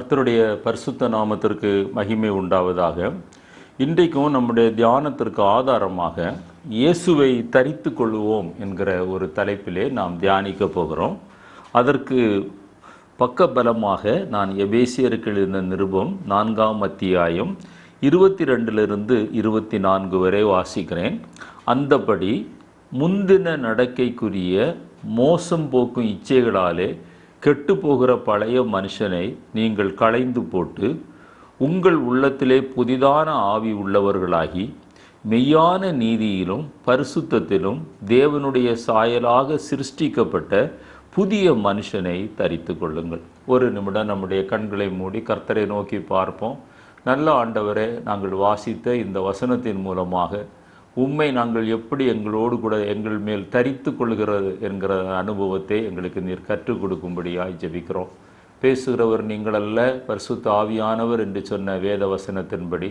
கர்த்தருடைய பரிசுத்த நாமத்திற்கு மகிமை உண்டாவதாக. இன்றைக்கும் நம்முடைய தியானத்திற்கு ஆதாரமாக இயேசுவை தரித்து கொள்வோம் என்கிற ஒரு தலைப்பிலே நாம் தியானிக்க போகிறோம். அதற்கு பக்கபலமாக நான் எபேசியருக்கு எழுதின நிருபம் 4ஆம் அத்தியாயம் 22 24 வரை வாசிக்கிறேன். அந்தபடி முந்தின நடக்கைக்குரிய மோசம் போக்கும் இச்சைகளாலே கெட்டுப்போகிற பழைய மனுஷனை நீங்கள் களைந்து போட்டு உங்கள் உள்ளத்திலே புதிதான ஆவி உள்ளவர்களாகி மெய்யான நீதியிலும் பரிசுத்தத்திலும் தேவனுடைய சாயலாக சிருஷ்டிக்கப்பட்ட புதிய மனுஷனை தரித்து கொள்ளுங்கள். ஒரு நிமிடம் நம்முடைய கண்களை மூடி கர்த்தரை நோக்கி பார்ப்போம். நல்ல ஆண்டவரே, நாங்கள் வாசித்த இந்த வசனத்தின் மூலமாக உம்மை நாங்கள் எப்படி எங்களோடு கூட எங்கள் மேல் தரித்து கொள்கிறது என்கிற அனுபவத்தை எங்களுக்கு நீர் கற்றுக் கொடுக்கும்படியாய் ஜெபிக்கிறோம். பேசுகிறவர் நீங்கள் அல்ல, பரிசுத்த ஆவியானவர் என்று சொன்ன வேத வசனத்தின்படி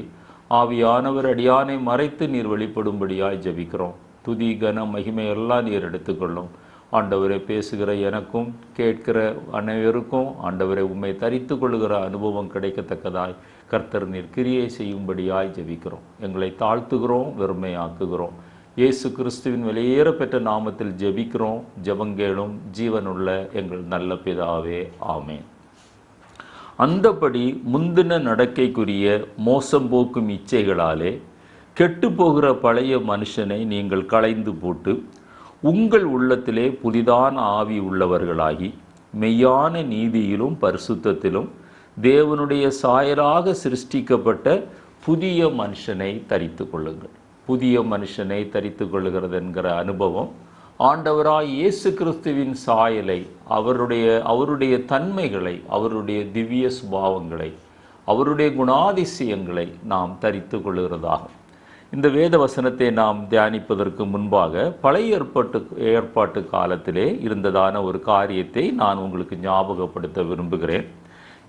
ஆவியானவர் அடியானை மறைத்து நீர் வெளிப்படும்படியாய் ஜெபிக்கிறோம். துதி கன மகிமை எல்லாம் நீர் எடுத்துக்கொள்ளும். ஆண்டவரை பேசுகிற எனக்கும் கேட்கிற அனைவருக்கும் ஆண்டவரை உம்மை தரித்து கொள்ளுகிற அனுபவம் கிடைக்கத்தக்கதாய் கர்த்தர் நீர் கிரியை செய்யும்படியாய் ஜெபிக்கிறோம். எங்களை தாழ்த்துகிறோம், வெறுமையாக்குகிறோம். இயேசு கிறிஸ்துவின் வெளியேற பெற்ற நாமத்தில் ஜெபிக்கிறோம். ஜெபங்கேளும் ஜீவனுள்ள எங்கள் நல்ல பிதாவே, ஆமென். அந்தபடி முந்தின நடக்கைக்குரிய மோசம் போக்கும் இச்சைகளாலே கெட்டுப்போகிற பழைய மனுஷனை நீங்கள் களைந்து போட்டு உங்கள் உள்ளத்திலே புதிதான ஆவி உள்ளவர்களாகி மெய்யான நீதியிலும் பரிசுத்தத்திலும் தேவனுடைய சாயலாக சிருஷ்டிக்கப்பட்ட புதிய மனுஷனை தரித்து கொள்ளுங்கள். புதிய மனுஷனை தரித்து கொள்ளுகிறது என்கிற அனுபவம் ஆண்டவராய் இயேசு கிறிஸ்துவின் சாயலை, அவருடைய தன்மைகளை, அவருடைய திவ்ய சுபாவங்களை, அவருடைய குணாதிசயங்களை நாம் தரித்து கொள்ளுகிறதாகும். இந்த வேத வசனத்தை நாம் தியானிப்பதற்கு முன்பாக பழைய ஏற்பாட்டு காலத்திலே இருந்ததான ஒரு காரியத்தை நான் உங்களுக்கு ஞாபகப்படுத்த விரும்புகிறேன்.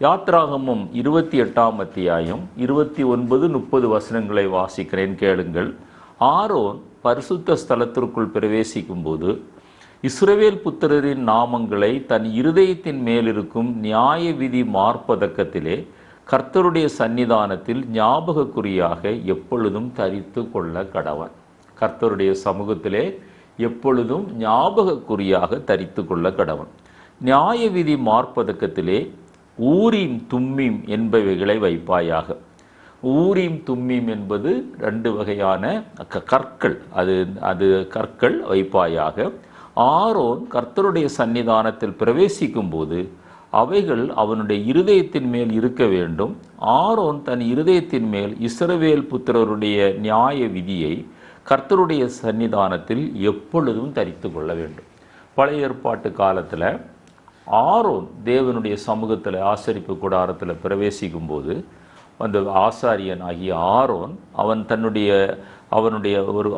யாத்ராகமம் 28ஆம் அத்தியாயம் 29-30 வசனங்களை வாசிக்கிறேன், கேளுங்கள். ஆரோன் பரிசுத்த ஸ்தலத்திற்குள் பிரவேசிக்கும் போது இஸ்ரவேல் புத்திரரின் நாமங்களை தன் இருதயத்தின் மேலிருக்கும் நியாய விதி மார்பதக்கத்திலே கர்த்தருடைய சன்னிதானத்தில் ஞாபகக்குறியாக எப்பொழுதும் தரித்து கொள்ள கடவன். கர்த்தருடைய சமூகத்திலே எப்பொழுதும் ஞாபகக்குறியாக தரித்து கொள்ள கடவன். நியாய விதி மார்பதக்கத்திலே ஊரீம் தும்மீம் என்பவைகளை வைப்பாயாக. ஊரீம் தும்மீம் என்பது 2 வகையான கற்கள். அது கற்கள் வைப்பாயாக. ஆரோன் கர்த்தருடைய சன்னிதானத்தில் பிரவேசிக்கும் போது அவைகள் அவனுடைய இருதயத்தின் மேல் இருக்க வேண்டும். ஆரோன் தன் இருதயத்தின் மேல் இஸ்ரவேல் புத்திரருடைய நியாய விதியை கர்த்தருடைய சன்னிதானத்தில் எப்பொழுதும் தரித்து கொள்ள வேண்டும். பழைய ஏற்பாட்டு காலத்தில் ஆரோன் தேவனுடைய சமூகத்தில் ஆசரிப்பு கூடாரத்தில் பிரவேசிக்கும் போது அந்த ஆசாரியன் ஆகிய ஆரோன்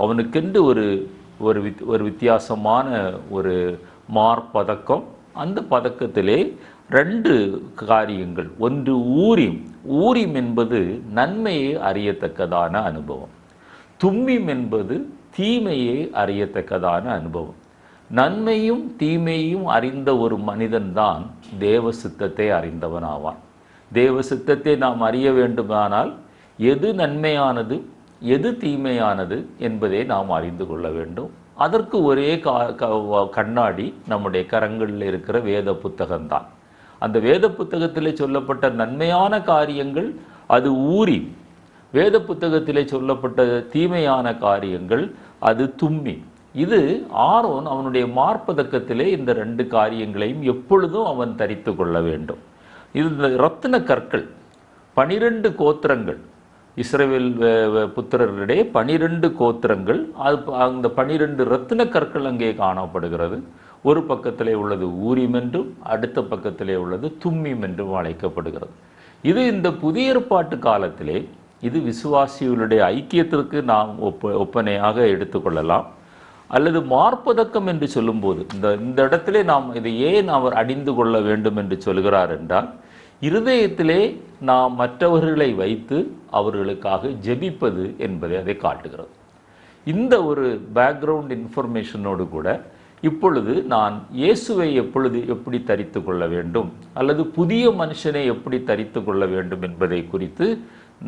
அவனுக்கென்று ஒரு வித்தியாசமான ஒரு மார்பதக்கம். அந்த பதக்கத்திலே 2 காரியங்கள். ஒன்று ஊரீம். ஊரீம் என்பது நன்மையை அறியத்தக்கதான அனுபவம். தும்மீம் என்பது தீமையை அறியத்தக்கதான அனுபவம். நன்மையும் தீமையும் அறிந்த ஒரு மனிதன்தான் தேவ சித்தத்தை அறிந்தவன் ஆவான். தேவ சித்தத்தை நாம் அறிய வேண்டுமானால் எது நன்மையானது எது தீமையானது என்பதை நாம் அறிந்து கொள்ள வேண்டும். அதற்கு ஒரே கண்ணாடி நம்முடைய கரங்களில் இருக்கிற வேத புத்தகம்தான். அந்த வேத புத்தகத்திலே சொல்லப்பட்ட நன்மையான காரியங்கள் அது ஊரீம். வேத புத்தகத்திலே சொல்லப்பட்ட தீமையான காரியங்கள் அது தும்மீம். இது ஆரோன் அவனுடைய மார்பதக்கத்திலே இந்த 2 காரியங்களையும் எப்பொழுதும் அவன் தரித்து கொள்ள வேண்டும். இது ரத்தின கற்கள். 12 கோத்திரங்கள், இஸ்ரவேல் புத்திரர்களிடையே 12 கோத்திரங்கள். அந்த 12 ரத்தின கற்கள் அங்கே காணப்படுகிறது. ஒரு பக்கத்திலே உள்ளது ஊரீம் என்றும் அடுத்த பக்கத்திலே உள்ளது தும்மீம் என்றும் அழைக்கப்படுகிறது. இது இந்த புதிய ஏற்பாட்டு காலத்திலே இது விசுவாசிகளுடைய ஐக்கியத்திற்கு நாம் ஒப்பனையாக எடுத்துக்கொள்ளலாம். அல்லது மார்பதக்கம் என்று சொல்லும்போது இந்த இடத்திலே நாம் இதை ஏன் அவர் அணிந்து கொள்ள வேண்டும் என்று சொல்கிறார் என்றால், இருதயத்திலே நாம் மற்றவர்களை வைத்து அவர்களுக்காக ஜெபிப்பது என்பதை அதை காட்டுகிறது. இந்த ஒரு பேக்ரவுண்ட் இன்ஃபர்மேஷனோடு கூட இப்பொழுது நான் இயேசுவை எப்படி தரித்து கொள்ள வேண்டும், அல்லது புதிய மனுஷனை எப்படி தரித்து கொள்ள வேண்டும் என்பதை குறித்து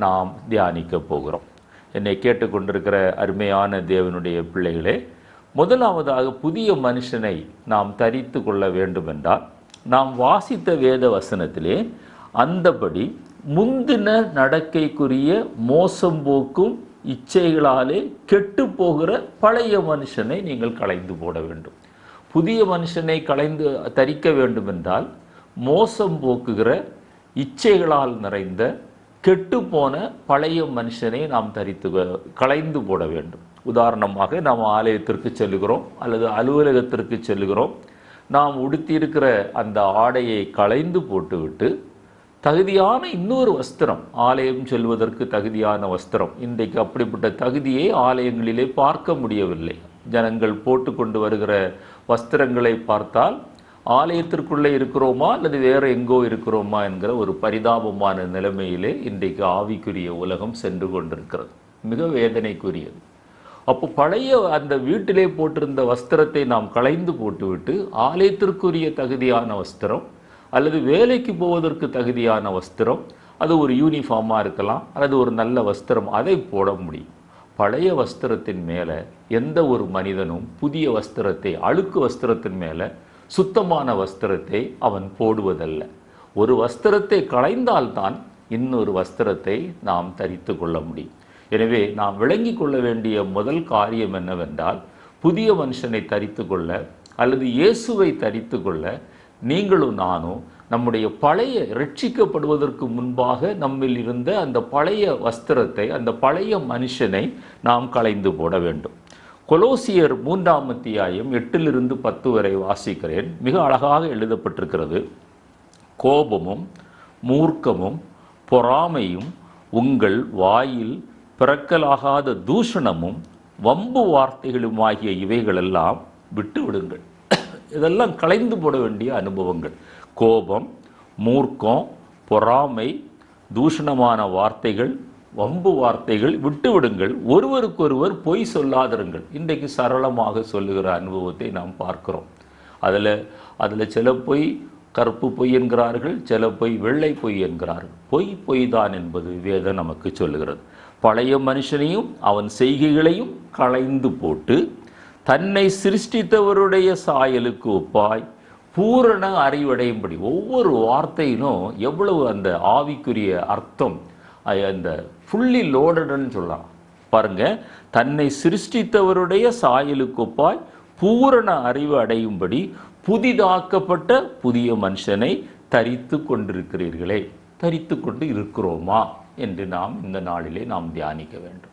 நாம் தியானிக்க போகிறோம். என்னை கேட்டுக்கொண்டிருக்கிற அருமையான தேவனுடைய பிள்ளைகளே, முதலாவதாக புதிய மனுஷனை நாம் தரித்து கொள்ள வேண்டும் என்றால், நாம் வாசித்த வேத வசனத்திலே அந்தபடி முந்தின நடக்கைக்குரிய மோசம் போக்கும் இச்சைகளாலே கெட்டு போகிற பழைய மனுஷனை நீங்கள் களைந்து போட வேண்டும். புதிய மனுஷனை தரிக்க வேண்டும் என்றால், மோசம் போக்குகிற இச்சைகளால் நிறைந்த கெட்டு போன பழைய மனுஷனை நாம் களைந்து போட வேண்டும். உதாரணமாக, நாம் ஆலயத்திற்கு செல்லுகிறோம் அல்லது அலுவலகத்திற்கு செல்லுகிறோம். நாம் உடுத்தியிருக்கிற அந்த ஆடையை களைந்து போட்டுவிட்டு தகுதியான இன்னொரு வஸ்திரம், ஆலயம் செல்வதற்கு தகுதியான வஸ்திரம், இன்றைக்கு அப்படிப்பட்ட தகுதியை ஆலயங்களிலே பார்க்க முடியவில்லை. ஜனங்கள் போட்டு கொண்டு வருகிற வஸ்திரங்களை பார்த்தால் ஆலயத்திற்குள்ளே இருக்கிறோமா அல்லது வேறு எங்கோ இருக்கிறோமா என்கிற ஒரு பரிதாபமான நிலைமையிலே இன்றைக்கு ஆவிக்குரிய உலகம் சென்று கொண்டிருக்கிறது. மிக வேதனைக்குரியது. அப்போ பழைய அந்த வீட்டிலே போட்டிருந்த வஸ்திரத்தை நாம் களைந்து போட்டுவிட்டு ஆலயத்திற்குரிய தகுதியான வஸ்திரம் அல்லது வேலைக்கு போவதற்கு தகுதியான வஸ்திரம், அது ஒரு யூனிஃபார்மாக இருக்கலாம் அல்லது ஒரு நல்ல வஸ்திரம், அதை போட முடியும். பழைய வஸ்திரத்தின் மேலே எந்த ஒரு மனிதனும் புதிய வஸ்திரத்தை, அழுக்கு வஸ்திரத்தின் மேலே சுத்தமான வஸ்திரத்தை அவன் போடுவதல்ல. ஒரு வஸ்திரத்தை களைந்தால்தான் இன்னொரு வஸ்திரத்தை நாம் தரித்து கொள்ள முடியும். எனவே நாம் விளங்கி கொள்ள வேண்டிய முதல் காரியம் என்னவென்றால், புதிய மனுஷனை தரித்து கொள்ள அல்லது இயேசுவை தரித்து கொள்ள நீங்களும் நானும் நம்முடைய பழைய ரட்சிக்கப்படுவதற்கு முன்பாக நம்மில் இருந்த அந்த பழைய வஸ்திரத்தை, அந்த பழைய மனுஷனை நாம் களைந்து போட வேண்டும். கொலோசியர் 3ஆம் அத்தியாயம் 8-10 வரை வாசிக்கிறேன். மிக அழகாக எழுதப்பட்டிருக்கிறது. கோபமும் மூர்க்கமும் பொறாமையும் உங்கள் வாயில் பிறக்கலாகாத தூஷணமும் வம்பு வார்த்தைகளுமாகிய இவைகளெல்லாம் விட்டு விடுங்கள். இதெல்லாம் களைந்து போட வேண்டிய அனுபவங்கள். கோபம், மூர்க்கம், பொறாமை, தூஷணமான வார்த்தைகள், வம்பு வார்த்தைகள் விட்டு விடுங்கள். ஒருவருக்கொருவர் பொய் சொல்லாதிருங்கள். இன்றைக்கு சரளமாக சொல்லுகிற அனுபவத்தை நாம் பார்க்கிறோம். அதில் சில பொய் கருப்பு பொய் என்கிறார்கள், சில பொய் வெள்ளை பொய் என்கிறார்கள். பொய் தான் என்பது வேதம் நமக்கு சொல்லுகிறது. பழைய மனுஷனையும் அவன் செய்கைகளையும் களைந்து போட்டு தன்னை சிருஷ்டித்தவருடைய சாயலுக்கு ஒப்பாய் பூரண அறிவடையும்படி. ஒவ்வொரு வார்த்தையிலும் எவ்வளவு அந்த ஆவிக்குரிய அர்த்தம், அந்த ஃபுல்லி லோடடுன்னு சொல்லலாம் பாருங்க. தன்னை சிருஷ்டித்தவருடைய சாயலுக்கு ஒப்பாய் பூரண அறிவு அடையும்படி புதிதாக்கப்பட்ட புதிய மனுஷனை தரித்து கொண்டிருக்கிறீர்களே. தரித்து கொண்டு இருக்கிறோமா என்று நாம் இந்த நாளிலே நாம் தியானிக்க வேண்டும்.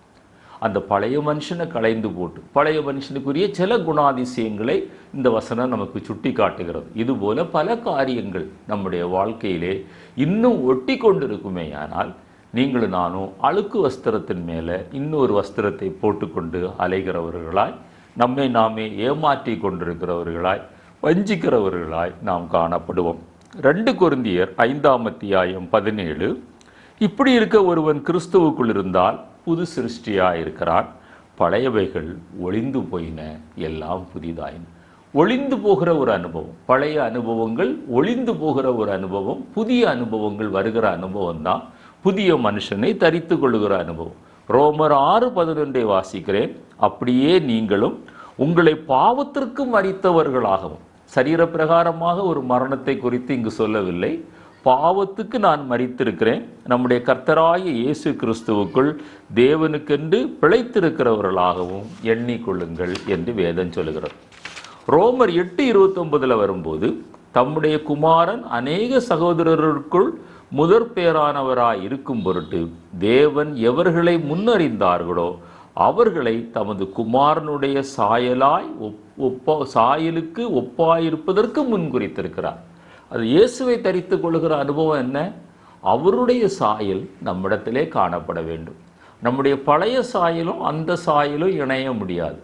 அந்த பழைய மனுஷனை களைந்து போட்டு பழைய மனுஷனுக்குரிய சில குணாதிசயங்களை இந்த வசனம் நமக்கு சுட்டி காட்டுகிறது. இதுபோல பல காரியங்கள் நம்முடைய வாழ்க்கையிலே இன்னும் ஒட்டி கொண்டிருக்குமே. ஆனால் நீங்களும் நானும் அழுக்கு வஸ்திரத்தின் மேலே இன்னொரு வஸ்திரத்தை போட்டுக்கொண்டு அலைகிறவர்களாய், நம்மை நாமே ஏமாற்றி கொண்டிருக்கிறவர்களாய், வஞ்சிக்கிறவர்களாய் நாம் காணப்படுவோம். 2 கொரிந்தியர் 5ஆம் அத்தியாயம் 17, இப்படி இருக்க ஒருவன் கிறிஸ்துவுக்குள் இருந்தால் புது சிருஷ்டியாக இருக்கிறான், பழையவைகள் ஒளிந்து போயின, எல்லாம் புதிதாயின. ஒளிந்து போகிற ஒரு அனுபவம், பழைய அனுபவங்கள் ஒளிந்து போகிற ஒரு அனுபவம், புதிய அனுபவங்கள் வருகிற அனுபவம் தான் புதிய மனுஷனை தரித்து கொள்ளுகிற அனுபவம். ரோமர் 6:11 வாசிக்கிறேன். அப்படியே நீங்களும் உங்களை பாவத்திற்கு மரித்தவர்களாகவும், சரீர பிரகாரமாக ஒரு மரணத்தை குறித்து இங்கு சொல்லவில்லை, பாவத்துக்கு நான் மரித்திருக்கிறேன், நம்முடைய கர்த்தராகிய இயேசு கிறிஸ்துவுக்குள் தேவனுக்கென்று பிழைத்திருக்கிறவர்களாகவும் எண்ணிக்கொள்ளுங்கள் என்று வேதம் சொல்லுகிறது. ரோமர் 8:29 வரும்போது, தம்முடைய குமாரன் அநேக சகோதரருக்குள் முதற் பேரானவராய் இருக்கும் பொருட்டு தேவன் எவர்களை முன்னறிந்தார்களோ அவர்களை தமது குமாரனுடைய சாயலுக்கு ஒப்பாயிருப்பதற்கு முன்குறித்திருக்கிறார். அது இயேசுவை தரித்து கொள்கிற அனுபவம் என்ன? அவருடைய சாயல் நம்மிடத்திலே காணப்பட வேண்டும். நம்முடைய பழைய சாயலும் அந்த சாயலும் இணைய முடியாது.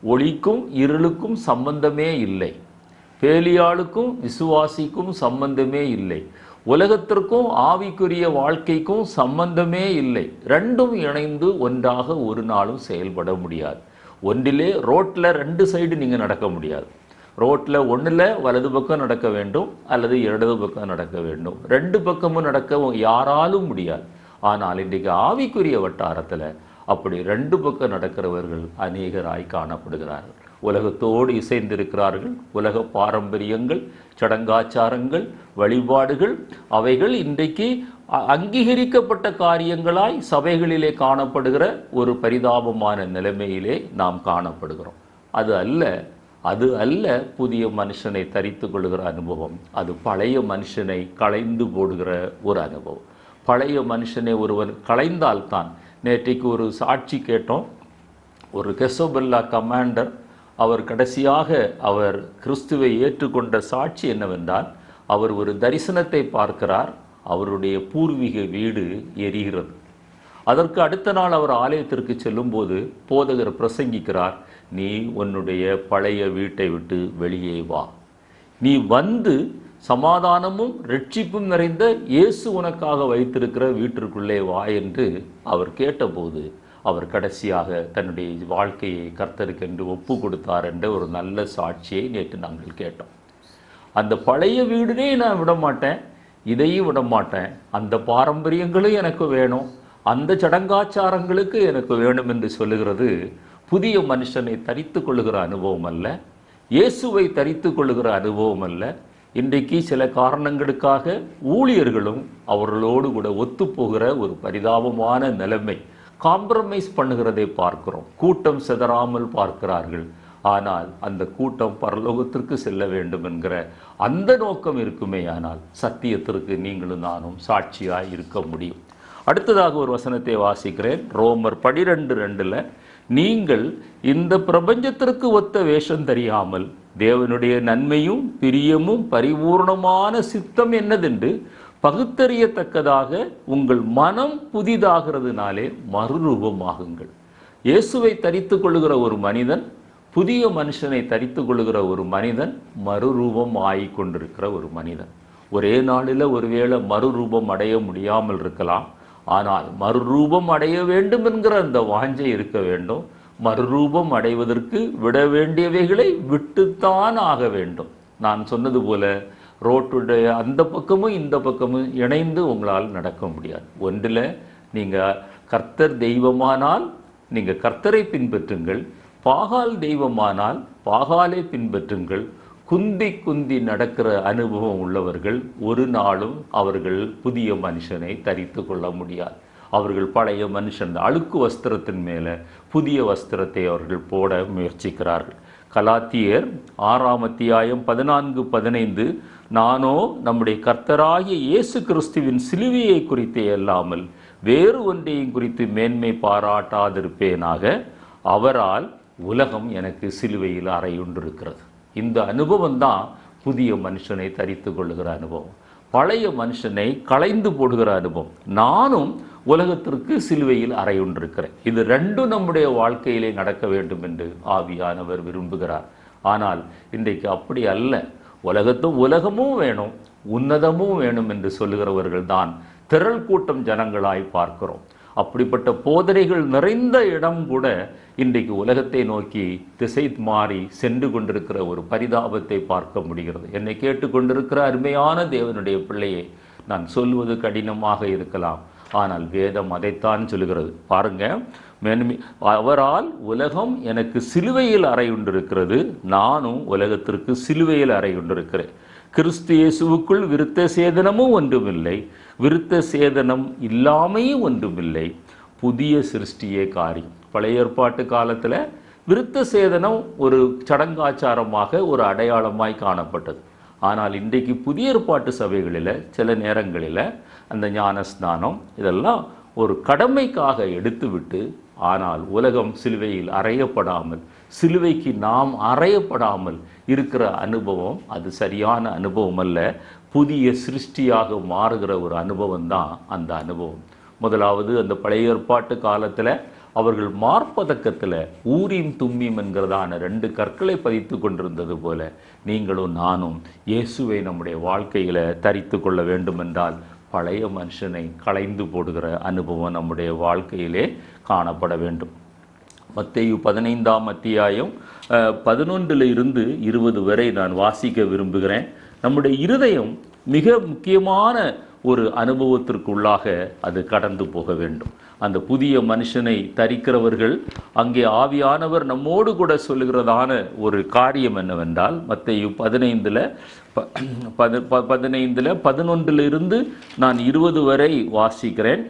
ஒளிக்கும் இருளுக்கும் சம்பந்தமே இல்லை. பேலியாளுக்கும் விசுவாசிக்கும் சம்பந்தமே இல்லை. உலகத்திற்கும் ஆவிக்குரிய வாழ்க்கைக்கும் சம்பந்தமே இல்லை. ரெண்டும் இணைந்து ஒன்றாக ஒரு நாளும் செயல்பட முடியாது. ஒன்றிலே ரோட்டில் 2 சைடு நீங்கள் நடக்க முடியாது. ரோட்டில் ஒன்றில் வலது பக்கம் நடக்க வேண்டும் அல்லது இடது பக்கம் நடக்க வேண்டும். ரெண்டு பக்கமும் நடக்க யாராலும் முடியாது. ஆனால் இன்றைக்கு ஆவிக்குரிய வட்டாரத்தில் அப்படி ரெண்டு பக்கம் நடக்கிறவர்கள் அநேகராய் காணப்படுகிறார்கள். உலகத்தோடு இசைந்திருக்கிறார்கள். உலக பாரம்பரியங்கள், சடங்காச்சாரங்கள், வழிபாடுகள் அவைகள் இன்றைக்கு அங்கீகரிக்கப்பட்ட காரியங்களாய் சபைகளிலே காணப்படுகிற ஒரு பரிதாபமான நிலைமையிலே நாம் காணப்படுகிறோம். அது அல்ல புதிய மனுஷனை தரித்து கொள்கிற அனுபவம். அது பழைய மனுஷனை களைந்து போடுகிற ஒரு அனுபவம். பழைய மனுஷனை ஒருவர் களைந்தால்தான். நேற்றைக்கு ஒரு சாட்சி கேட்டோம். ஒரு கெசோபெல்லா கமாண்டர், அவர் கடைசியாக அவர் கிறிஸ்துவை ஏற்றுக்கொண்ட சாட்சி என்னவென்றால், அவர் ஒரு தரிசனத்தை பார்க்கிறார். அவருடைய பூர்வீக வீடு எரிகிறது. அதற்கு அடுத்த நாள் அவர் ஆலயத்திற்கு செல்லும்போது போதகர் பிரசங்கிக்கிறார், நீ உன்னுடைய பழைய வீட்டை விட்டு வெளியே வா, நீ வந்து சமாதானமும் ரட்சிப்பும் நிறைந்த இயேசு உனக்காக வைத்திருக்கிற வீட்டிற்குள்ளே வா என்று அவர் கேட்டபோது அவர் கடைசியாக தன்னுடைய வாழ்க்கையை கர்த்தருக்கென்று ஒப்பு கொடுத்தார் என்ற ஒரு நல்ல சாட்சியை நேற்று நாங்கள் கேட்டோம். அந்த பழைய வீடுனே நான் விட மாட்டேன், இதையும் விட மாட்டேன், அந்த பாரம்பரியங்களும் எனக்கு வேணும், அந்த சடங்காச்சாரங்களுக்கு எனக்கு வேணும் என்று சொல்லுகிறது புதிய மனுஷனை தரித்து கொள்ளுகிற அனுபவம் அல்ல, இயேசுவை தரித்து கொள்ளுகிற அனுபவம் அல்ல. இன்றைக்கு சில காரணங்களுக்காக ஊழியர்களும் அவர்களோடு கூட ஒத்துப்போகிற ஒரு பரிதாபமான நிலைமை, காம்ப்ரமைஸ் பண்ணுகிறதை பார்க்கிறோம். கூட்டம் சிதறாமல் பார்க்கிறார்கள். ஆனால் அந்த கூட்டம் பரலோகத்திற்கு செல்ல வேண்டும் என்கிற அந்த நோக்கம் இருக்குமே, ஆனால் சத்தியத்திற்கு நீங்களும் நானும் சாட்சியாய் இருக்க முடியும். அடுத்ததாக ஒரு வசனத்தை வாசிக்கிறேன். ரோமர் 12:2 நீங்கள் இந்த பிரபஞ்சத்திற்கு ஒத்த வேஷம் தெரியாமல் தேவனுடைய நன்மையும் பிரியமும் பரிபூர்ணமான சித்தம் என்னதென்று பகுத்தறியத்தக்கதாக உங்கள் மனம் புதிதாகிறதுனாலே மறுரூபமாகுங்கள். இயேசுவை தரித்து கொள்ளுகிற ஒரு மனிதன், புதிய மனுஷனை தரித்து கொள்ளுகிற ஒரு மனிதன், மறுரூபம் ஆகிக்கொண்டிருக்கிற ஒரு மனிதன். ஒரே நாளில் ஒருவேளை மறுரூபம் அடைய முடியாமல் இருக்கலாம். ஆனால் மறுரூபம் அடைய வேண்டும் என்கிற அந்த வாஞ்சை இருக்க வேண்டும். மறுரூபம் அடைவதற்கு விட வேண்டியவைகளை விட்டுத்தான் ஆக வேண்டும். நான் சொன்னது போல ரோட்டுடைய அந்த பக்கமும் இந்த பக்கமும் இணைந்து உங்களால் நடக்க முடியாது. ஒன்றில் நீங்கள் கர்த்தர் தெய்வமானால் நீங்கள் கர்த்தரை பின்பற்றுங்கள், பாகால் தெய்வமானால் பாகாலை பின்பற்றுங்கள். குந்தி குந்தி நடக்கிற அனுபவம் உள்ளவர்கள் ஒரு நாளும் அவர்கள் புதிய மனுஷனை தரித்து கொள்ள முடியாது. அவர்கள் பழைய மனுஷன் அழுக்கு வஸ்திரத்தின் மேலே புதிய வஸ்திரத்தை அவர்கள் போட முயற்சிக்கிறார்கள். கலாத்தியர் 6:14-15 நானோ நம்முடைய கர்த்தராகிய இயேசு கிறிஸ்துவின் சிலுவையை குறித்தே அல்லாமல் வேறு ஒன்றையும் குறித்து மேன்மை பாராட்டாதிருப்பேனாக, அவரால் உலகம் எனக்கு சிலுவையில் அறையுண்டிருக்கிறது. இந்த அனுபவம் தான் புதிய மனுஷனை தரித்து கொள்ளுகிற அனுபவம், பழைய மனுஷனை களைந்து போடுகிற அனுபவம். நானும் உலகத்திற்கு சிலுவையில் அறையுண்டிருக்கிறேன். இது ரெண்டும் நம்முடைய வாழ்க்கையிலே நடக்க வேண்டும் என்று ஆவியானவர் விரும்புகிறார். ஆனால் இன்றைக்கு அப்படி அல்ல. உலகமும் வேணும், உன்னதமும் வேணும் என்று சொல்லுகிறவர்கள் தான் திரள் கூட்டம் ஜனங்களாய் பார்க்கிறோம். அப்படிப்பட்ட போதனைகள் நிறைந்த இடம் கூட இன்றைக்கு உலகத்தை நோக்கி திசை மாறி சென்று கொண்டிருக்கிற ஒரு பரிதாபத்தை பார்க்க முடிகிறது. என்னை கேட்டுக்கொண்டிருக்கிற அருமையான தேவனுடைய பிள்ளையை, நான் சொல்வது கடினமாக இருக்கலாம், ஆனால் வேதம் அதைத்தான் சொல்லுகிறது. பாருங்க, அவரால் உலகம் எனக்கு சிலுவையில் அறையுண்டிருக்கிறது, நானும் உலகத்திற்கு சிலுவையில் அறையுண்டிருக்கிறேன். கிறிஸ்து இயேசுவுக்குள் விருத்த சேதனமும் ஒன்றுமில்லை, விருத்த சேதனம் இல்லாமையும் ஒன்றுமில்லை, புதிய சிருஷ்டியே காரியம். பழைய ஏற்பாட்டு காலத்தில் விருத்த சேதனம் ஒரு சடங்காச்சாரமாக ஒரு அடையாளமாய் காணப்பட்டது. ஆனால் இன்றைக்கு புதிய ஏற்பாட்டு சபைகளில் சில நேரங்களில் அந்த ஞான ஸ்நானம் இதெல்லாம் ஒரு கடமைக்காக எடுத்துவிட்டு, ஆனால் உலகம் சிலுவையில் அறையப்படாமல், சிலுவைக்கு நாம் அறையப்படாமல் இருக்கிற அனுபவம் அது சரியான அனுபவம் அல்ல. புதிய சிருஷ்டியாக மாறுகிற ஒரு அனுபவம் தான் அந்த அனுபவம். முதலாவது, அந்த பழைய ஏற்பாட்டு காலத்தில் அவர்கள் மார்பதக்கத்தில் ஊரீம் தும்மீம் என்கிறதான 2 கற்களை பதித்து கொண்டிருந்தது போல நீங்களும் நானும் இயேசுவை நம்முடைய வாழ்க்கையில் தரித்து கொள்ள வேண்டும் என்றால் பழைய மனுஷனை களைந்து போடுகிற அனுபவம் நம்முடைய வாழ்க்கையிலே காணப்பட வேண்டும். மத்தேயு 15ஆம் அத்தியாயம் 11 இருந்து 20 வரை நான் வாசிக்க விரும்புகிறேன். நம்முடைய இருதயம் மிக முக்கியமான ஒரு அனுபவத்திற்குள்ளாக அது கடந்து போக வேண்டும். அந்த புதிய மனுஷனை தரிக்கிறவர்கள் அங்கே ஆவியானவர் நம்மோடு கூட சொல்லுகிறதான ஒரு காரியம் என்னவென்றால், மத்தேயு 15 11 இருந்து நான் 20 வரை வாசிக்கிறேன்.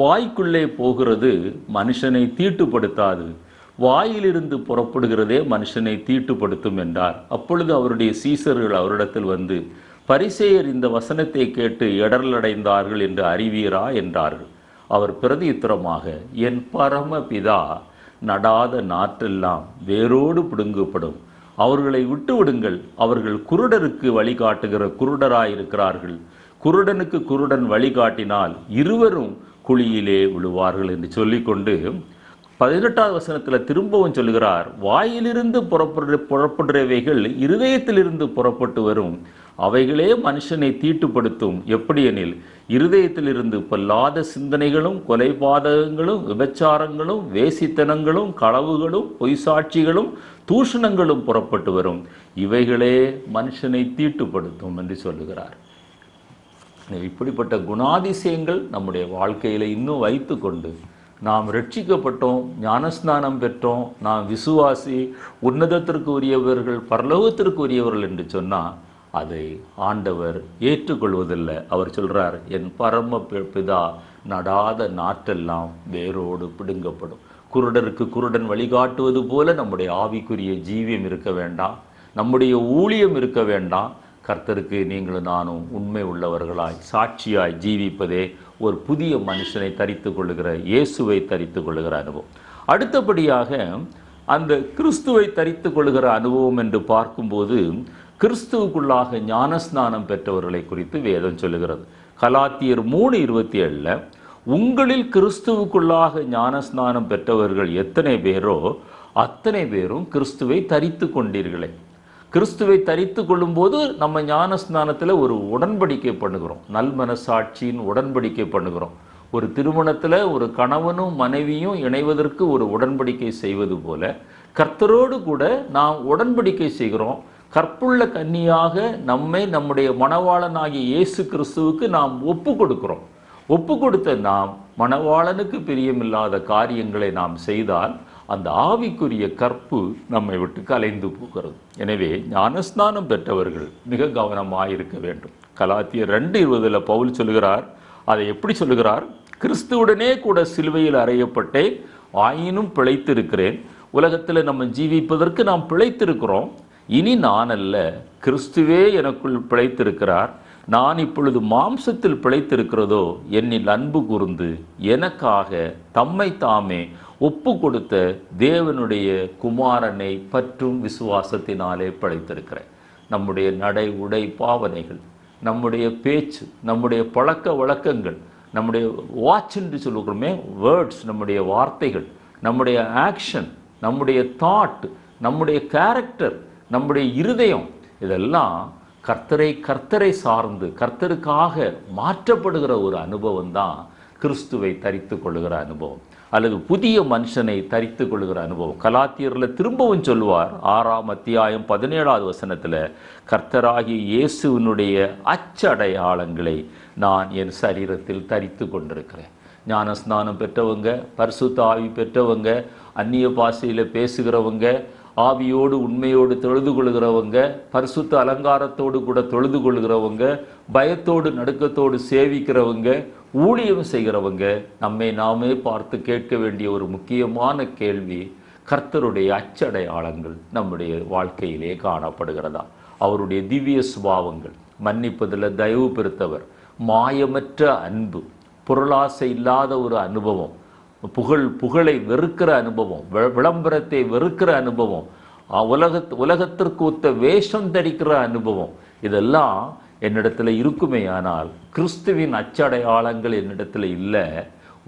வாய்க்குள்ளே போகிறது மனுஷனை தீட்டுப்படுத்தாது, வாயிலிருந்து புறப்படுகிறதே மனுஷனை தீட்டுப்படுத்தும் என்றார். அப்பொழுது அவருடைய சீசர்கள் அவரிடத்தில் வந்து, பரிசேயர் இந்த வசனத்தை கேட்டு இடரலடைந்தார்கள் என்று அறிவீரா என்றார்கள். அவர் பிரதியுத்தரமாக, என் பரமபிதா நடாத நாற்றெல்லாம் வேரோடு பிடுங்கப்படும், அவர்களை விட்டுவிடுங்கள், அவர்கள் குருடருக்கு வழிகாட்டுகிற குருடராயிருக்கிறார்கள், குருடனுக்கு குருடன் வழிகாட்டினால் இருவரும் குழியிலே விழுவார்கள் என்று சொல்லிக்கொண்டு 18ஆவது வசனத்தில் திரும்பவும் சொல்லுகிறார், வாயிலிருந்து புறப்படுறவைகள் இருதயத்திலிருந்து புறப்பட்டு வரும், அவைகளே மனுஷனை தீட்டுப்படுத்தும். எப்படியெனில் இருதயத்திலிருந்து பொல்லாத சிந்தனைகளும், கொலைபாதகங்களும், விபச்சாரங்களும், வேசித்தனங்களும், களவுகளும், பொய்சாட்சிகளும், தூஷணங்களும் புறப்பட்டு வரும், இவைகளே மனுஷனை தீட்டுப்படுத்தும் என்று சொல்லுகிறார். இப்படிப்பட்ட குணாதிசயங்கள் நம்முடைய வாழ்க்கையில் இன்னும் வைத்து கொண்டு நாம் ரட்சிக்கப்பட்டோம், ஞானஸ்நானம் பெற்றோம், நாம் விசுவாசி, உன்னதத்திற்கு உரியவர்கள், பரலோகத்திற்கு உரியவர்கள் என்று சொன்னால் அதை ஆண்டவர் ஏற்றுக்கொள்வதில்லை. அவர் சொல்கிறார், என் பரம பிதா நடாத நாற்றெல்லாம் வேரோடு பிடுங்கப்படும். குருடருக்கு குருடன் வழிகாட்டுவது போல நம்முடைய ஆவிக்குரிய ஜீவியம் இருக்க வேண்டாம், நம்முடைய ஊழியம் இருக்க வேண்டாம். கர்த்தருக்கு நீங்களும் நானும் உண்மை உள்ளவர்களாய் சாட்சியாய் ஜீவிப்பதே ஒரு புதிய மனுஷனை தரித்து கொள்ளுகிற, இயேசுவை தரித்து கொள்ளுகிற அனுபவம். அடுத்தபடியாக அந்த கிறிஸ்துவை தரித்து கொள்ளுகிற அனுபவம் என்று பார்க்கும்போது, கிறிஸ்துவுக்குள்ளாக ஞானஸ்நானம் பெற்றவர்களை குறித்து வேதம் சொல்லுகிறது. கலாத்தியர் 3:27 உங்களில் கிறிஸ்துவுக்குள்ளாக ஞானஸ்நானம் பெற்றவர்கள் எத்தனை பேரோ அத்தனை பேரும் கிறிஸ்துவை தரித்து கொண்டீர்களே. கிறிஸ்துவை தரித்து கொள்ளும்போது நம்ம ஞானஸ்நானத்தில் ஒரு உடன்படிக்கை பண்ணுகிறோம், நல்மனசாட்சியின் உடன்படிக்கை பண்ணுகிறோம். ஒரு திருமணத்தில் ஒரு கணவனும் மனைவியும் இணைவதற்கு ஒரு உடன்படிக்கை செய்வது போல கர்த்தரோடு கூட நாம் உடன்படிக்கை செய்கிறோம். கற்புள்ள கன்னியாக நம்மை நம்முடைய மணவாளனாகிய இயேசு கிறிஸ்துவுக்கு நாம் ஒப்பு கொடுக்கிறோம். ஒப்பு கொடுத்த நாம் மணவாளனுக்கு பிரியமில்லாத காரியங்களை நாம் செய்தால் அந்த ஆவிக்குரிய கற்பு நம்மை விட்டு கலைந்து போகிறது. எனவே ஞானஸ்நானம் பெற்றவர்கள் மிக கவனமாக இருக்க வேண்டும். கலாத்தியர் 2:20 பவுல் சொல்லுகிறார், அதை எப்படி சொல்லுகிறார்? கிறிஸ்துவுடனே கூட சிலுவையில் அறையப்பட்டேன், ஆயினும் பிழைத்திருக்கிறேன். உலகத்தில் நம்ம ஜீவிப்பதற்கு நாம் பிழைத்திருக்கிறோம். இனி நான் அல்ல, கிறிஸ்துவே எனக்குள் பிழைத்திருக்கிறார். நான் இப்பொழுது மாம்சத்தில் பிழைத்திருக்கிறதோ என்னில் அன்பு கூர்ந்து எனக்காக தம்மை தாமே ஒப்பு கொடுத்த தேவனுடைய குமாரனை பற்றும் விசுவாசத்தினாலே பிழைத்திருக்கிறேன். நம்முடைய நடை உடை பாவனைகள், நம்முடைய பேச்சு, நம்முடைய பழக்க வழக்கங்கள், நம்முடைய வாட்ச் என்று சொல்லுகிறோமே வேர்ட்ஸ், நம்முடைய வார்த்தைகள், நம்முடைய ஆக்ஷன், நம்முடைய தாட், நம்முடைய கேரக்டர், நம்முடைய இருதயம், இதெல்லாம் கர்த்தரை சார்ந்து கர்த்தருக்காக மாற்றப்படுகிற ஒரு அனுபவம் தான் கிறிஸ்துவை தரித்து கொள்ளுகிற அனுபவம், அல்லது புதிய மனுஷனை தரித்து கொள்ளுகிற அனுபவம். கலாத்தியரில் திரும்பவும் சொல்லுவார், 6ஆம் அத்தியாயம் 17ஆவது வசனத்தில், கர்த்தராகிய இயேசுவினுடைய அச்சடையாளங்களை நான் என் சரீரத்தில் தரித்து கொண்டிருக்கிறேன். ஞானஸ்நானம் பெற்றவங்க, பரிசுத்த ஆவி பெற்றவங்க, அந்நிய பாஷையில் பேசுகிறவங்க, ஆவியோடு உண்மையோடு தொழுது கொள்கிறவங்க, பரிசுத்த அலங்காரத்தோடு கூட தொழுது கொள்கிறவங்க, பயத்தோடு நடுக்கத்தோடு சேவிக்கிறவங்க, ஊழியம் செய்கிறவங்க, நம்மை நாமே பார்த்து கேட்க வேண்டிய ஒரு முக்கியமான கேள்வி, கர்த்தருடைய அச்சடையாளங்கள் நம்முடைய வாழ்க்கையிலே காணப்படுகிறதா? அவருடைய திவ்ய சுபாவங்கள், மன்னிப்பதில் தயவு பெருத்தவர், மாயமற்ற அன்பு, பொருளாசை இல்லாத ஒரு அனுபவம், புகழை வெறுக்கிற அனுபவம், விளம்பரத்தை வெறுக்கிற அனுபவம், உலகத்திற்கு ஒத்த வேஷம் தரிக்கிற அனுபவம், இதெல்லாம் என்னிடத்துல இருக்குமே. ஆனால் கிறிஸ்துவின் அச்சடையாளங்கள் என்னிடத்துல இல்லை,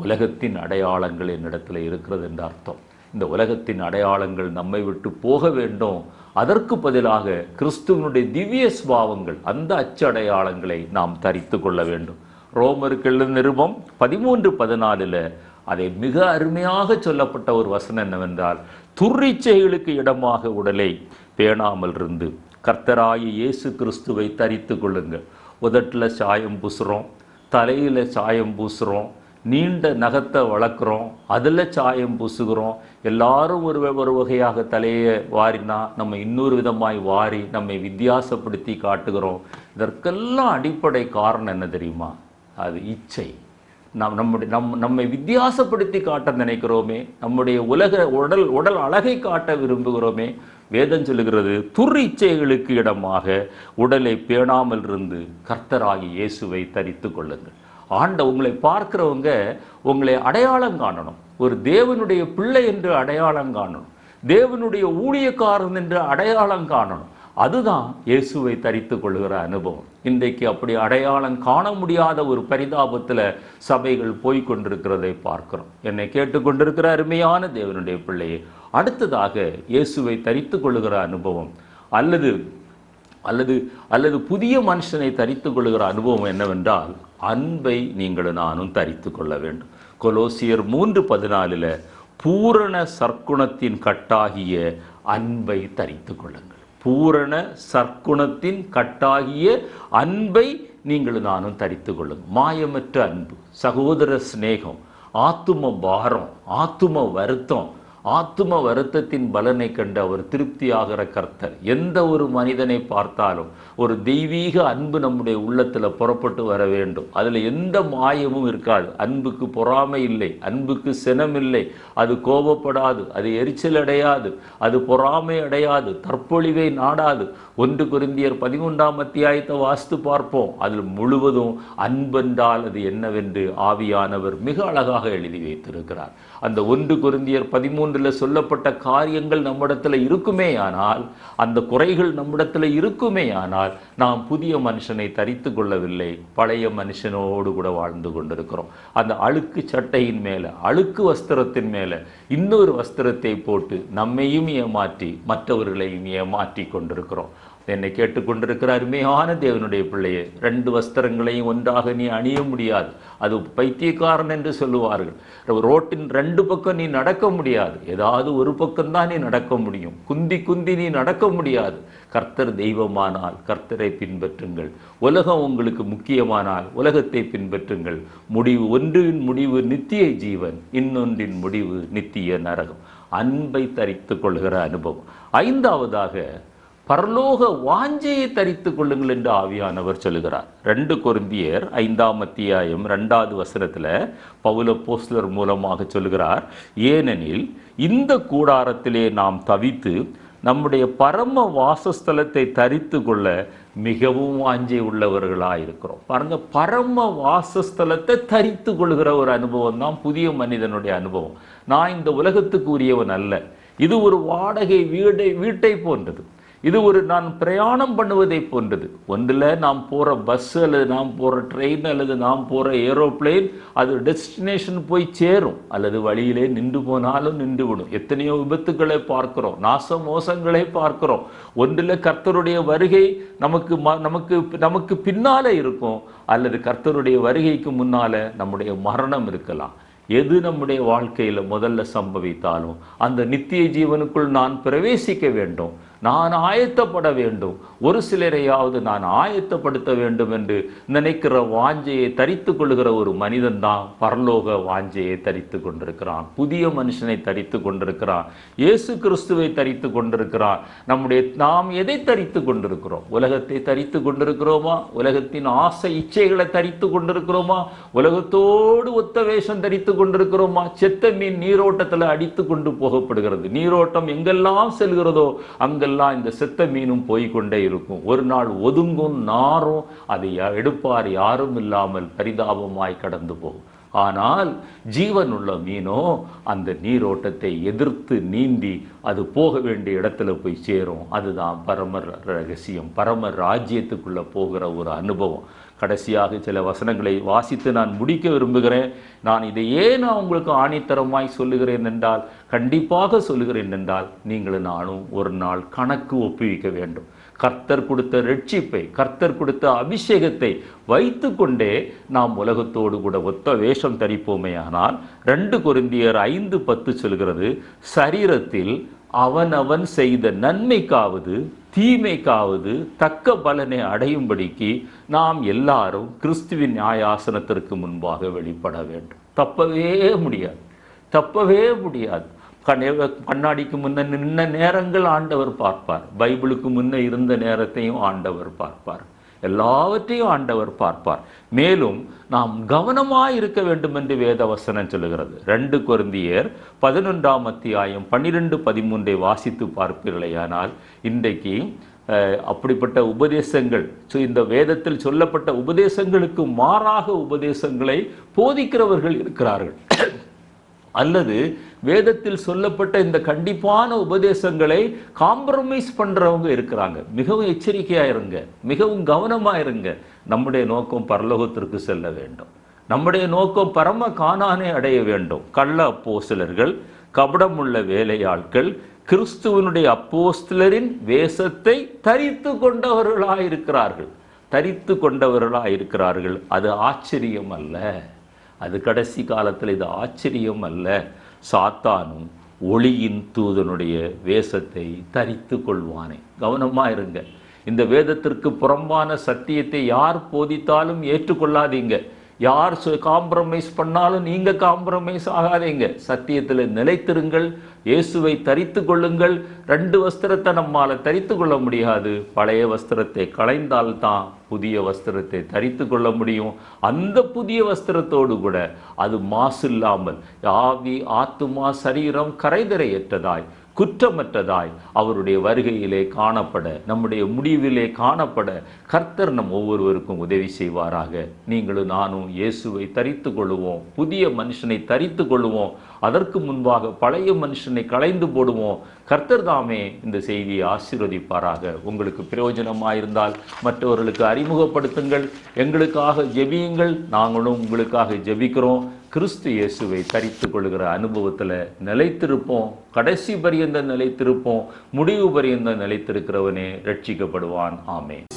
உலகத்தின் அடையாளங்கள் என்னிடத்துல இருக்கிறது என்ற அர்த்தம். இந்த உலகத்தின் அடையாளங்கள் நம்மை விட்டு போக வேண்டும். அதற்கு பதிலாக கிறிஸ்துவனுடைய திவ்ய சுபாவங்கள், அந்த அச்சடையாளங்களை நாம் தரித்து கொள்ள வேண்டும். ரோமருக்கு எழுதின நிருபம் 13:14 அதை மிக அருமையாக சொல்லப்பட்ட ஒரு வசனம் என்னவென்றால், துர்ரிச்சைகளுக்கு இடமாக உடலை பேணாமல் இருந்து கர்த்தராகிய இயேசு கிறிஸ்துவை தரித்து கொள்ளுங்கள். உதட்டில் சாயம் பூசுகிறோம், தலையில் சாயம் பூசுகிறோம், நீண்ட நகத்தை வளர்க்குறோம், அதில் சாயம் பூசுகிறோம். எல்லாரும் ஒரு வகையாக தலையை வாரினா நம்ம இன்னொரு விதமாய் வாரி நம்மை வித்தியாசப்படுத்தி காட்டுகிறோம். இதற்கெல்லாம் அடிப்படை காரணம் என்ன தெரியுமா? அது இச்சை. நம்மை வித்தியாசப்படுத்தி காட்ட நினைக்கிறோமே, நம்முடைய உடல் அழகை காட்ட விரும்புகிறோமே. வேதம் சொல்லுகிறது, துர்ரிச்சைகளுக்கு இடமாக உடலை பேணாமல் இருந்து கர்த்தராகிய இயேசுவை தரித்து கொள்ளுங்கள். உங்களை பார்க்கிறவங்க உங்களை அடையாளம் காணணும், ஒரு தேவனுடைய பிள்ளை என்று அடையாளம் காணணும், தேவனுடைய ஊழியக்காரன் என்று அடையாளம் காணணும். அதுதான் இயேசுவை தரித்து கொள்கிற அனுபவம். இன்றைக்கு அப்படி அடையாளம் காண முடியாத ஒரு பரிதாபத்தில் சபைகள் போய்கொண்டிருக்கிறதை பார்க்கிறோம். என்னை கேட்டுக்கொண்டிருக்கிற அருமையான தேவனுடைய பிள்ளையை, அடுத்ததாக இயேசுவை தரித்து கொள்கிற அனுபவம் அல்லது அல்லது அல்லது புதிய மனுஷனை தரித்து கொள்கிற அனுபவம் என்னவென்றால், அன்பை நீங்களும் நானும் தரித்து கொள்ள வேண்டும். கொலோசியர் 3:14 பூரண சற்குணத்தின் கட்டாகிய அன்பை தரித்து கொள்ளுங்கள். பூரண சற்குணத்தின் கட்டாகிய அன்பை நீங்களும் நானும் தரித்து கொள்ளுங்கள். மாயமற்ற அன்பு, சகோதர சிநேகம், ஆத்தும பாரம், ஆத்தும வருத்தம், ஆத்தும வருத்தத்தின் பலனை கண்டு அவர் திருப்தியாகிற கர்த்தர். எந்த ஒரு மனிதனை பார்த்தாலும் ஒரு தெய்வீக அன்பு நம்முடைய உள்ளத்தில் புறப்பட்டு வர வேண்டும். அதில் எந்த மாயமும் இருக்காது. அன்புக்கு பொறாமை இல்லை, அன்புக்கு சினம் இல்லை, அது கோபப்படாது, அது எரிச்சல் அடையாது, அது பொறாமை அடையாது, தற்பொழிவை நாடாது. 1 கொரிந்தியர் 13 வாசித்து பார்ப்போம். அதில் முழுவதும் அன்பென்றால் அது என்னவென்று ஆவியானவர் மிக அழகாக எழுதி வைத்திருக்கிறார். அந்த 1 கொரிந்தியர் 13 சொல்லப்பட்ட காரியங்கள் நம்மிடத்தில் இருக்குமே ஆனால், அந்த குறைகள் நம்மிடத்தில் இருக்குமே ஆனால், நாம் புதிய மனுஷனை தரித்து கொள்ளவில்லை, பழைய மனுஷனோடு கூட வாழ்ந்து கொண்டிருக்கிறோம். அந்த அழுக்கு சட்டையின் மேலே, அழுக்கு வஸ்திரத்தின் மேலே இன்னொரு வஸ்திரத்தை போட்டு நம்மையும் ஏமாற்றி மற்றவர்களையும் ஏமாற்றி கொண்டிருக்கிறோம். என்னை கேட்டுக்கொண்டிருக்கிற அருமையான தேவனுடைய பிள்ளையே, 2 வஸ்திரங்களையும் ஒன்றாக நீ அணிய முடியாது. அது பைத்தியக்காரன் என்று சொல்லுவார்கள். ரோட்டின் 2 பக்கம் நீ நடக்க முடியாது, ஏதாவது ஒரு பக்கம்தான் நீ நடக்க முடியும். குந்தி நீ நடக்க முடியாது. கர்த்தர் தெய்வமானால் கர்த்தரை பின்பற்றுங்கள். உலகம் உங்களுக்கு முக்கியமானால் உலகத்தை பின்பற்றுங்கள். ஒன்றின் முடிவு நித்திய ஜீவன், இன்னொன்றின் முடிவு நித்திய நரகம். அன்பை தரித்து கொள்கிற அனுபவம். 5வதாக பரலோக வாஞ்சையை தரித்து கொள்ளுங்கள் என்று ஆவியானவர் சொல்லுகிறார். 2 கொரிந்தியர் 5:2 பவுல் அப்போஸ்தலர் மூலமாக சொல்லுகிறார், ஏனெனில் இந்த கூடாரத்திலே நாம் தவித்து நம்முடைய பரம வாசஸ்தலத்தை தரித்து கொள்ள மிகவும் வாஞ்சை உள்ளவர்களாயிருக்கிறோம். பாருங்க, பரம வாசஸ்தலத்தை தரித்து கொள்கிற ஒரு அனுபவம் தான் புதிய மனிதனுடைய அனுபவம். நான் இந்த உலகத்துக்கு உரியவன் அல்ல. இது ஒரு வாடகை வீட்டை போன்றது. இது நான் பிரயாணம் பண்ணுவதை போன்றது. ஒன்றில் நாம் போகிற பஸ் அல்லது நாம் போகிற ட்ரெயின் அல்லது நாம் போகிற ஏரோப்ளேன் அது டெஸ்டினேஷன் போய் சேரும், அல்லது வழியிலே நின்று போனாலும் நின்று விடும். எத்தனையோ விபத்துக்களை பார்க்கிறோம், நாச மோசங்களை பார்க்கிறோம். ஒன்றில் கர்த்தருடைய வருகை நமக்கு பின்னாலே இருக்கும், அல்லது கர்த்தருடைய வருகைக்கு முன்னால நம்முடைய மரணம் இருக்கலாம். எது நம்முடைய வாழ்க்கையில் முதல்ல சம்பவித்தாலும் அந்த நித்திய ஜீவனுக்குள் நான் பிரவேசிக்க வேண்டும், நான் ஆயத்தப்பட வேண்டும், ஒரு சிலரையாவது நான் ஆயத்தப்படுத்த வேண்டும் என்று நினைக்கிற வாஞ்சையை தரித்து கொள்கிற ஒரு மனிதன் தான் பரலோக வாஞ்சையை தரித்து கொண்டிருக்கிறான். புதிய மனுஷனை தரித்து கொண்டிருக்கிறான். இயேசு கிறிஸ்துவை தரித்து கொண்டிருக்கிறான். நாம் எதை தரித்து கொண்டிருக்கிறோம்? உலகத்தை தரித்து கொண்டிருக்கிறோமா? உலகத்தின் ஆசை இச்சைகளை தரித்து கொண்டிருக்கிறோமா? உலகத்தோடு ஒத்த வேஷம் தரித்து கொண்டிருக்கிறோமா? செத்த மீன் நீரோட்டத்தில் அடித்து கொண்டு போகப்படுகிறது. நீரோட்டம் எங்கெல்லாம் செல்கிறதோ அங்கெல்லாம் இந்த செத்த மீனும் போய்கொண்டே இருக்கும். ஒரு நாள் ஒதுங்கும், நாரும், அதை எடுப்பார் யாரும் இல்லாமல் பரிதாபமாய் கடந்து போகும். ஆனால் ஜீவனுள்ள மீனோ அந்த நீரோட்டத்தை எதிர்த்து நீந்தி அது போக வேண்டிய இடத்துல போய் சேரும். அதுதான் பரம ரகசியம், பரம ராஜ்யத்துக்குள்ள போகிற ஒரு அனுபவம். கடைசியாக சில வசனங்களை வாசித்து நான் முடிக்க விரும்புகிறேன். நான் இதையே நான் உங்களுக்கு ஆணித்தரமாய் சொல்லுகிறேன் என்றால், கண்டிப்பாக சொல்லுகிறேன் என்றால், நீங்களும் நானும் ஒரு நாள் கணக்கு ஒப்புவிக்க வேண்டும். கர்த்தர் கொடுத்த ரட்சிப்பை, கர்த்தர் கொடுத்த அபிஷேகத்தை வைத்து கொண்டே நாம் உலகத்தோடு கூட ஒத்த வேஷம் தரிப்போமே. ஆனால் 2 கொரிந்தியர் 5:10 சொல்கிறது, சரீரத்தில் அவனவன் செய்த நன்மைக்காவது தீமைக்காவது தக்க பலனை அடையும்படிக்கு நாம் எல்லாரும் கிறிஸ்துவின் நியாயாசனத்திற்கு முன்பாக வெளிப்பட வேண்டும். தப்பவே முடியாது. கண்ணாடிக்கு முன்ன நின்ன நேரங்கள் ஆண்டவர் பார்ப்பார். பைபிளுக்கு முன்ன இருந்த நேரத்தையும் ஆண்டவர் பார்ப்பார். எல்லாவற்றையும் ஆண்டவர் பார்ப்பார். மேலும் நாம் கவனமாய் இருக்க வேண்டும் என்று வேதவசனம் சொல்லுகிறது. 2 கொரிந்தியர் 11ஆம் அத்தியாயம் 12-13 வாசித்து பார்ப்பீர்களேயானால், இன்றைக்கு அப்படிப்பட்ட உபதேசங்கள், இந்த வேதத்தில் சொல்லப்பட்ட உபதேசங்களுக்கு மாறாக உபதேசங்களை போதிக்கிறவர்கள் இருக்கிறார்கள். அல்லது வேதத்தில் சொல்லப்பட்ட இந்த கண்டிப்பான உபதேசங்களை காம்ப்ரமைஸ் பண்றவங்க இருக்கிறாங்க. மிகவும் எச்சரிக்கையா இருங்க, மிகவும் கவனமா இருங்க. நம்முடைய நோக்கம் பரலோகத்திற்கு செல்ல வேண்டும். நம்முடைய நோக்கம் பரம கானானை அடைய வேண்டும். கள்ள அப்போஸ்தலர்கள், கபடமுள்ள வேலையாட்கள் கிறிஸ்துவனுடைய அப்போஸ்தலரின் வேஷத்தை தரித்து கொண்டவர்களாயிருக்கிறார்கள். அது ஆச்சரியம் அல்ல. அது கடைசி காலத்தில் இது ஆச்சரியம் அல்ல. சாத்தானும் ஒளியின் தூதனுடைய வேஷத்தை தரித்து கொள்வானே. கவனமா இருங்க. இந்த வேதத்திற்கு புறம்பான சத்தியத்தை யார் போதித்தாலும் ஏற்றுக்கொள்ளாதீங்க. யார் காம்ப்ரமைஸ் பண்ணாலும் நீங்க காம்ப்ரமைஸ் ஆகாதீங்க. சத்தியத்தில் நிலைத்திருங்கள். இயேசுவை தரித்து கொள்ளுங்கள். 2 வஸ்திரத்தை நம்மால தரித்து கொள்ள முடியாது. பழைய வஸ்திரத்தை களைந்தால்தான் புதிய வஸ்திரத்தை தரித்து கொள்ள முடியும். அந்த புதிய வஸ்திரத்தோடு கூட அது மாசு இல்லாமல் ஆவி, ஆத்துமா, சரீரம் கரைதரையற்றதாய் குற்றமற்றதாய் அவருடைய வருகையிலே காணப்பட, நம்முடைய முடிவிலே காணப்பட கர்த்தர் நம் ஒவ்வொருவருக்கும் உதவி செய்வாராக. நீங்களும் நானும் இயேசுவை தரித்து கொள்ளுவோம். புதிய மனுஷனை தரித்து கொள்ளுவோம். அதற்கு முன்பாக பழைய மனுஷனை களைந்து போடுவோம். கர்த்தர் தாமே இந்த செய்தியை ஆசீர்வதிப்பாராக. உங்களுக்கு பிரயோஜனமாயிருந்தால் மற்றவர்களுக்கு அறிமுகப்படுத்துங்கள். எங்களுக்காக ஜெபியுங்கள். நாங்களும் உங்களுக்காக ஜெபிக்கிறோம். கிறிஸ்து இயேசுவை தரித்து கொள்கிற அனுபவத்தில் நிலைத்திருப்போம். கடைசி பரியந்த நிலைத்திருப்போம். முடிவு பரியந்த நிலைத்திருக்கிறவனே ரட்சிக்கப்படுவான். ஆமென்.